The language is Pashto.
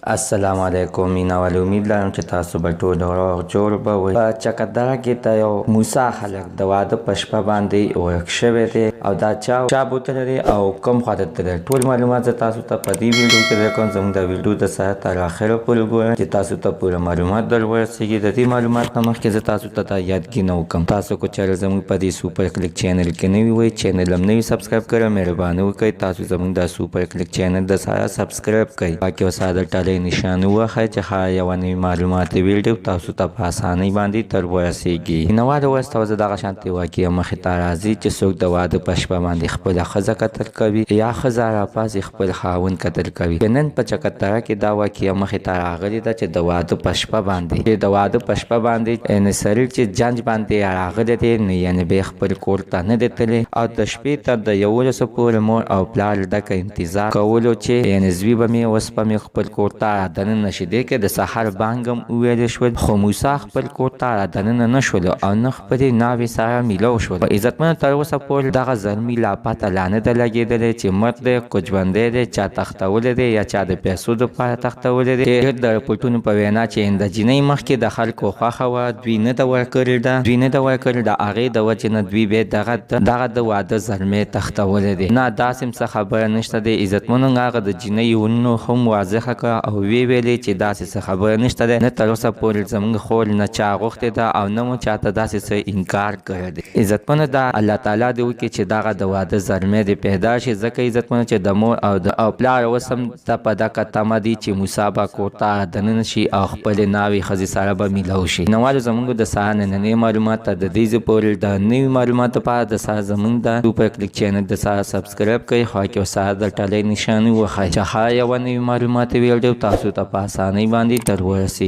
السلام علیکم مینوال امید لرم چې تاسو به ټول روغ جوړ به وئ. په چکدره کې د یو موسی خلک د واده په شپه باندې ورک شوی دی او دا چا بوتلی دی او کوم خواته تللی. ټول معلومات زه تاسو ته په دې ویډیو کې درکوم. زموږ د ویډیو د سره تر اخره پورې ګورئ چې تاسو ته پوره معلومات در ورسېږي. د دې معلومات نه مخکې زه تاسو ته دا یادګي وکړم، تاسو که چېرې زموږ په دې سوپر کلیک چینل کې نوي وئ، چینل هم نوي سبسکرایب کړئ. مهرباني وکړئ تاسو زموږ د سوپر کلیک چینل د سره سبسکرایب کړئ. باقي وساده ټالۍ نشان ووهئ چې ښه یوه نوې معلوماتي ویډیو تاسو ته په اسانۍ باندې تر ورسېږي. مینهوالو وروسته زه دغه شانتې واقعه مخې ته راځي چې څوک د واده په شپه باندې خپله ښځه قتل کوي یا ښځه راپاڅي خپل خاوند قتل کوي. نن په چکدره کې دا واقعه مخې ته راغلې ده چې د واده په شپه باندې یعنې سړی چې جنج باندې راغلی دی نو یعنې بیا خپل کور ته نه دی تللی او د شپې ته د 11 پورې مور او پلار ډکه انتظار کولو چې یعنې زوی به مې اوس به مې خپل کور ته رادننه شي. دې کې د سحر بانګ هم وویلی شول، خو موسی خپل کور ته رادننه نه شولو او نه خپلې ناوې سره میلو شول. په عزتمنو تر اوسه پورې دغه زلمي لا پته لا نه ده لګېدلی چې مرد دی که ژوندی دی، چا تختولی دی یا چا د پیسو دپاره تختولی دی. ډېر د رپوټونو په وینا چې د جینۍ مخکې د خلکو خوښه وه، دوی نه ده ورکړې ده د هغې د وجې نه دوی بیا دغه د واده زلمی تختولی دی. نه داسې هم څه خبره نشته دی. عزتمنو هغه د جینۍ ورونو هم واضحه کړه او ویلې چې داسې څه خبره نشته دی. نه تر اوسه پورې زموږ خور نه چا غوښتې ده او نه مو چاته داسې څه انکار کړی دی. عزتمنو دا الله تعالی دې وکړي چې دغه د واده زلمی دې پیدا شي، ځکه عزتمنو چې د مور او پلار اوس هم ته په دغه تمه دي چې موسی به کور ته دننه شي او خپلې ناوې ښځې سره به میلو شي. نوالو زموږ د سهار نننۍ معلومات ته د دې ځای پورې د نوي معلوماتو لپاره د سهار زموږ د سوپر کلیک چینل د سهار سبسکرایب کړئ، خوا کې سهار د ټالۍ نشانې وښایئ چې ښه یوه نوې معلوماتي ویډیو تاسو ته په اسانۍ باندې تر ورسېږي.